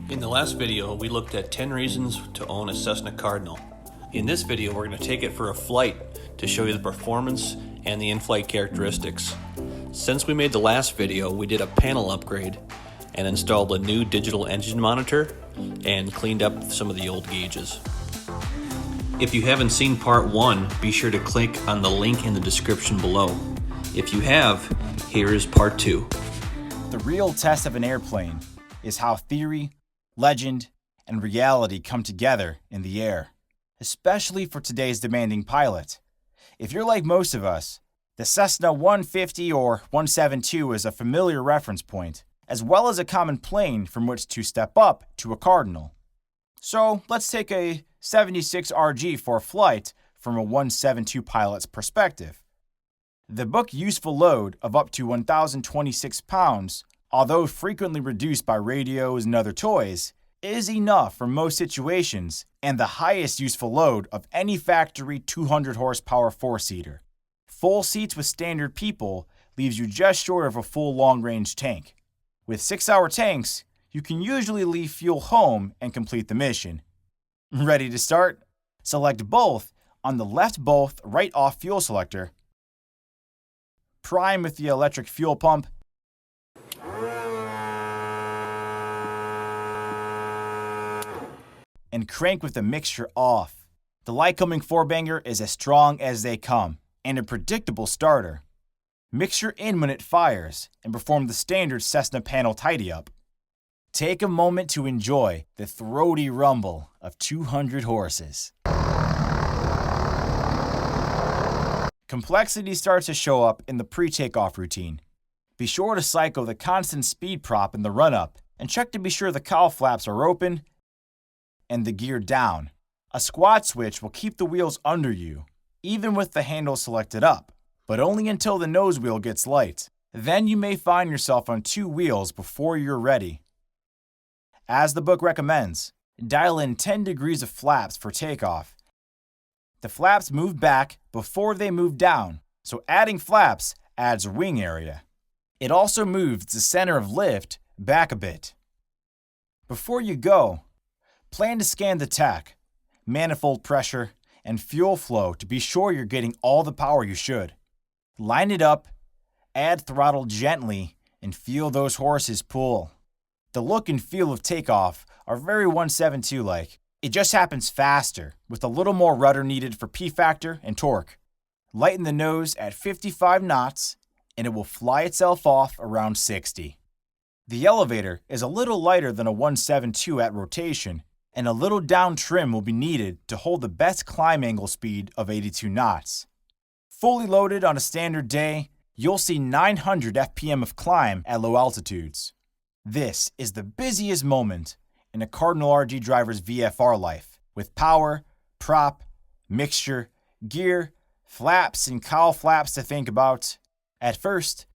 In the last video, we looked at 10 reasons to own a Cessna Cardinal. In this video, we're going to take it for a flight to show you the performance and the in-flight characteristics. Since we made the last video, we did a panel upgrade and installed a new digital engine monitor and cleaned up some of the old gauges. If you haven't seen part 1, be sure to click on the link in the description below. If you have, here is part 2. The real test of an airplane is how theory, legend, and reality come together in the air, especially for today's demanding pilot. If you're like most of us, the Cessna 150 or 172 is a familiar reference point, as well as a common plane from which to step up to a Cardinal. So let's take a 76 RG for a flight from a 172 pilot's perspective. The book useful load of up to 1,026 pounds, although frequently reduced by radios and other toys, is enough for most situations and the highest useful load of any factory 200 horsepower four-seater. Full seats with standard people leaves you just short of a full long-range tank. With 6-hour tanks, you can usually leave fuel home and complete the mission. Ready to start? Select both on the left both right off fuel selector. Prime with the electric fuel pump. And crank with the mixture off. The Lycoming 4-banger is as strong as they come, and a predictable starter. Mixture in when it fires, and perform the standard Cessna panel tidy-up. Take a moment to enjoy the throaty rumble of 200 horses. Complexity starts to show up in the pre-takeoff routine. Be sure to cycle the constant speed prop in the run-up, and check to be sure the cowl flaps are open and the gear down. A squat switch will keep the wheels under you, even with the handle selected up, but only until the nose wheel gets light. Then you may find yourself on 2 wheels before you're ready. As the book recommends, dial in 10 degrees of flaps for takeoff. The flaps move back before they move down, so adding flaps adds wing area. It also moves the center of lift back a bit. Before you go, plan to scan the tach, manifold pressure, and fuel flow to be sure you're getting all the power you should. Line it up, add throttle gently, and feel those horses pull. The look and feel of takeoff are very 172-like. It just happens faster, with a little more rudder needed for P-factor and torque. Lighten the nose at 55 knots, and it will fly itself off around 60. The elevator is a little lighter than a 172 at rotation, and a little down trim will be needed to hold the best climb angle speed of 82 knots. Fully loaded on a standard day, you'll see 900 FPM of climb at low altitudes. This is the busiest moment in a Cardinal RG driver's VFR life, with power, prop, mixture, gear, flaps, and cowl flaps to think about. At first,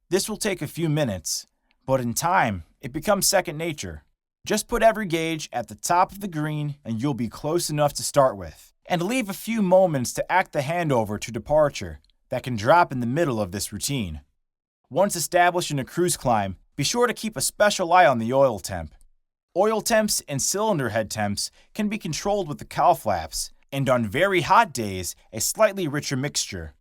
this will take a few minutes, but in time, it becomes second nature. Just put every gauge at the top of the green and you'll be close enough to start with. And leave a few moments to act the handover to departure that can drop in the middle of this routine. Once established in a cruise climb, be sure to keep a special eye on the oil temp. Oil temps and cylinder head temps can be controlled with the cowl flaps, and on very hot days, a slightly richer mixture.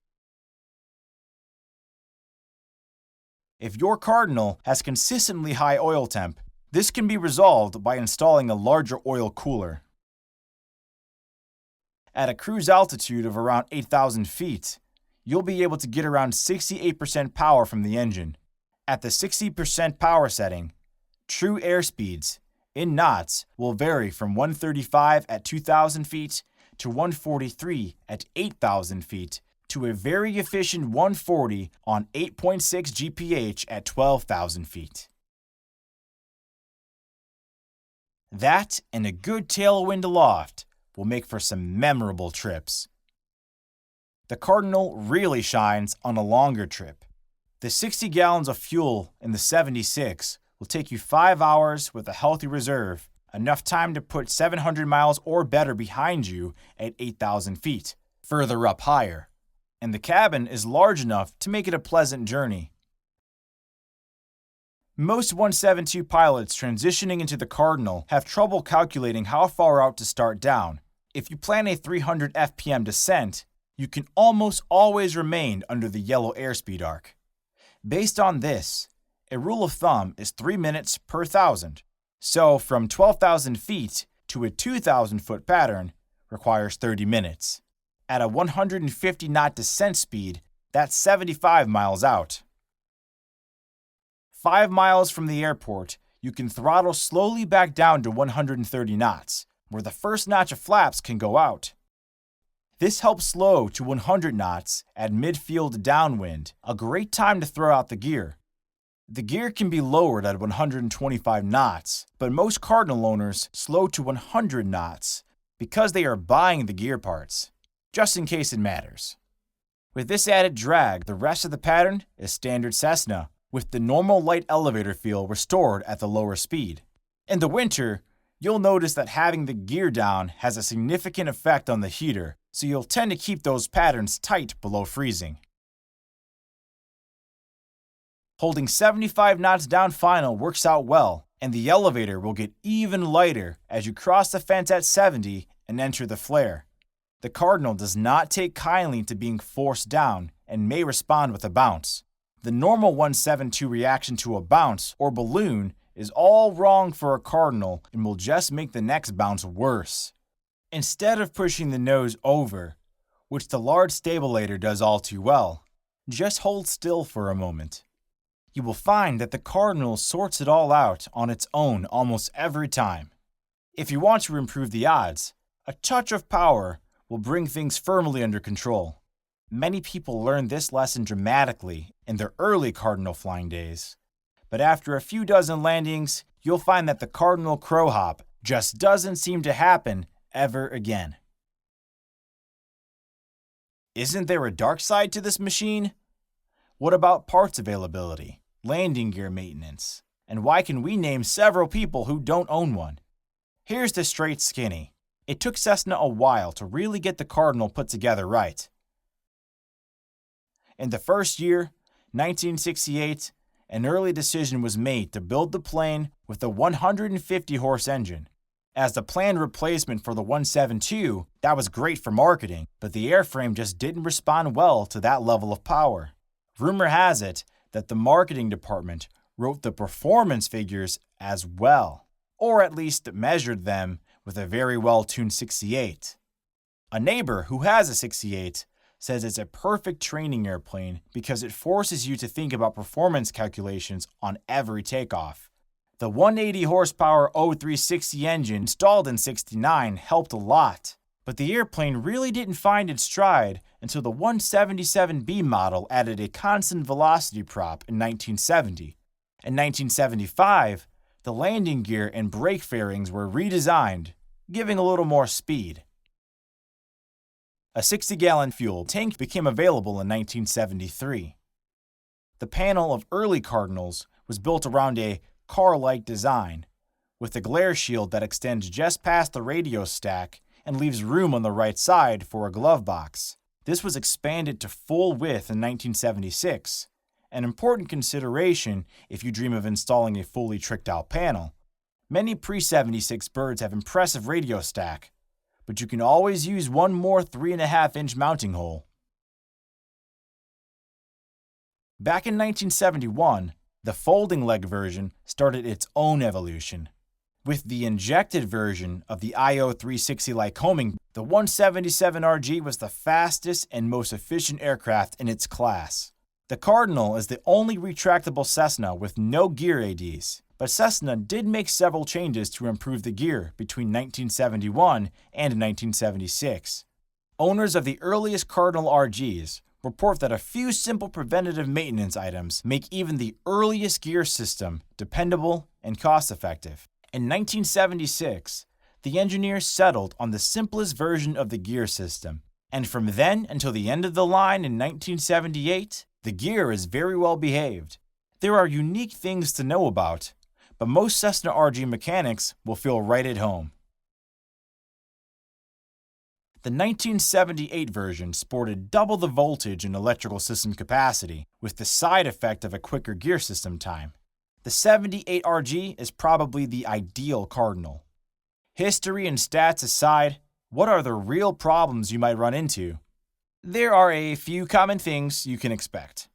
If your Cardinal has consistently high oil temp, this can be resolved by installing a larger oil cooler. At a cruise altitude of around 8,000 feet, you'll be able to get around 68% power from the engine. At the 60% power setting, true airspeeds, in knots, will vary from 135 at 2,000 feet to 143 at 8,000 feet to a very efficient 140 on 8.6 GPH at 12,000 feet. That and a good tailwind aloft will make for some memorable trips. The Cardinal really shines on a longer trip. The 60 gallons of fuel in the 76 will take you 5 hours with a healthy reserve, enough time to put 700 miles or better behind you at 8,000 feet, further up higher. And the cabin is large enough to make it a pleasant journey. Most 172 pilots transitioning into the Cardinal have trouble calculating how far out to start down. If you plan a 300 FPM descent, you can almost always remain under the yellow airspeed arc. Based on this, a rule of thumb is 3 minutes per 1,000. So from 12,000 feet to a 2,000 foot pattern requires 30 minutes. At a 150 knot descent speed, that's 75 miles out. 5 miles from the airport, you can throttle slowly back down to 130 knots, where the first notch of flaps can go out. This helps slow to 100 knots at midfield downwind, a great time to throw out the gear. The gear can be lowered at 125 knots, but most Cardinal owners slow to 100 knots because they are buying the gear parts, just in case it matters. With this added drag, the rest of the pattern is standard Cessna, with the normal light elevator feel restored at the lower speed. In the winter, you'll notice that having the gear down has a significant effect on the heater, so you'll tend to keep those patterns tight below freezing. Holding 75 knots down final works out well, and the elevator will get even lighter as you cross the fence at 70 and enter the flare. The Cardinal does not take kindly to being forced down and may respond with a bounce. The normal 172 reaction to a bounce or balloon is all wrong for a Cardinal and will just make the next bounce worse. Instead of pushing the nose over, which the large stabilator does all too well, just hold still for a moment. You will find that the Cardinal sorts it all out on its own almost every time. If you want to improve the odds, a touch of power will bring things firmly under control. Many people learn this lesson dramatically in their early Cardinal flying days. But after a few dozen landings, you'll find that the Cardinal crow hop just doesn't seem to happen ever again. Isn't there a dark side to this machine? What about parts availability, landing gear maintenance, and why can we name several people who don't own one? Here's the straight skinny. It took Cessna a while to really get the Cardinal put together right. In the first year, 1968, an early decision was made to build the plane with a 150-horse engine. As the planned replacement for the 172, that was great for marketing, but the airframe just didn't respond well to that level of power. Rumor has it that the marketing department wrote the performance figures as well, or at least measured them with a very well-tuned 68. A neighbor who has a 68 says it's a perfect training airplane because it forces you to think about performance calculations on every takeoff. The 180 horsepower O360 engine installed in '69 helped a lot, but the airplane really didn't find its stride until the 177B model added a constant velocity prop in 1970. In 1975, the landing gear and brake fairings were redesigned, giving a little more speed. A 60-gallon fuel tank became available in 1973. The panel of early Cardinals was built around a car-like design, with a glare shield that extends just past the radio stack and leaves room on the right side for a glove box. This was expanded to full width in 1976, an important consideration if you dream of installing a fully tricked-out panel. Many pre-76 birds have impressive radio stack, but you can always use one more 3.5-inch mounting hole. Back in 1971, the folding leg version started its own evolution. With the injected version of the IO360 Lycoming, the 177RG was the fastest and most efficient aircraft in its class. The Cardinal is the only retractable Cessna with no gear ADs, but Cessna did make several changes to improve the gear between 1971 and 1976. Owners of the earliest Cardinal RGs report that a few simple preventative maintenance items make even the earliest gear system dependable and cost-effective. In 1976, the engineers settled on the simplest version of the gear system, and from then until the end of the line in 1978, the gear is very well behaved. There are unique things to know about, but most Cessna RG mechanics will feel right at home. The 1978 version sported double the voltage and electrical system capacity, with the side effect of a quicker gear system time. The 78RG is probably the ideal Cardinal. History and stats aside, what are the real problems you might run into? There are a few common things you can expect.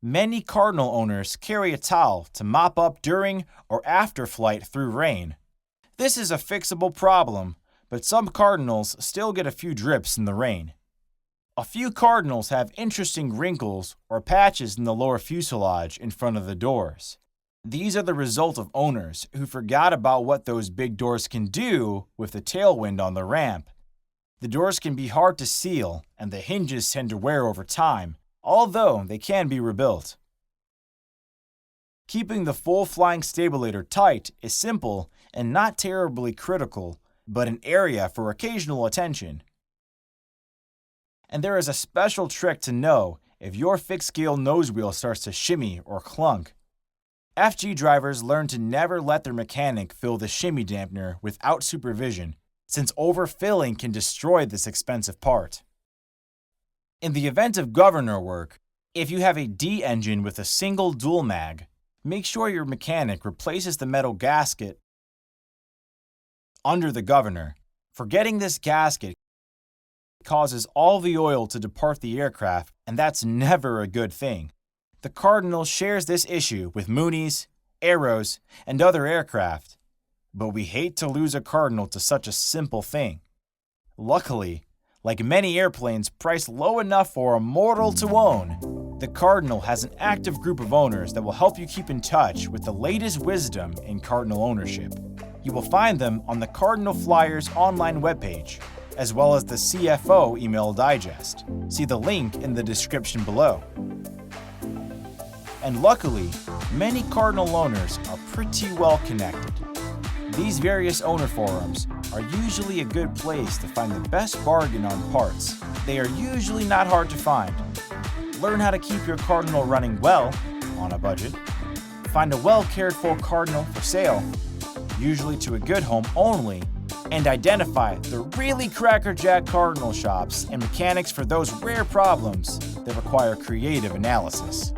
Many Cardinal owners carry a towel to mop up during or after flight through rain. This is a fixable problem, but some Cardinals still get a few drips in the rain. A few Cardinals have interesting wrinkles or patches in the lower fuselage in front of the doors. These are the result of owners who forgot about what those big doors can do with the tailwind on the ramp. The doors can be hard to seal and the hinges tend to wear over time, although they can be rebuilt. Keeping the full flying stabilator tight is simple and not terribly critical, but an area for occasional attention. And there is a special trick to know if your fixed scale nose wheel starts to shimmy or clunk. FG drivers learn to never let their mechanic fill the shimmy dampener without supervision, since overfilling can destroy this expensive part. In the event of governor work, if you have a D engine with a single dual mag, make sure your mechanic replaces the metal gasket under the governor. Forgetting this gasket causes all the oil to depart the aircraft, and that's never a good thing. The Cardinal shares this issue with Moonies, Arrows, and other aircraft, but we hate to lose a Cardinal to such a simple thing. Luckily, like many airplanes priced low enough for a mortal to own, the Cardinal has an active group of owners that will help you keep in touch with the latest wisdom in Cardinal ownership. You will find them on the Cardinal Flyers online webpage, as well as the CFO email digest. See the link in the description below. And luckily, many Cardinal owners are pretty well connected. These various owner forums are usually a good place to find the best bargain on parts. They are usually not hard to find. Learn how to keep your Cardinal running well, on a budget. Find a well cared for Cardinal for sale, usually to a good home only, and identify the really crackerjack Cardinal shops and mechanics for those rare problems that require creative analysis.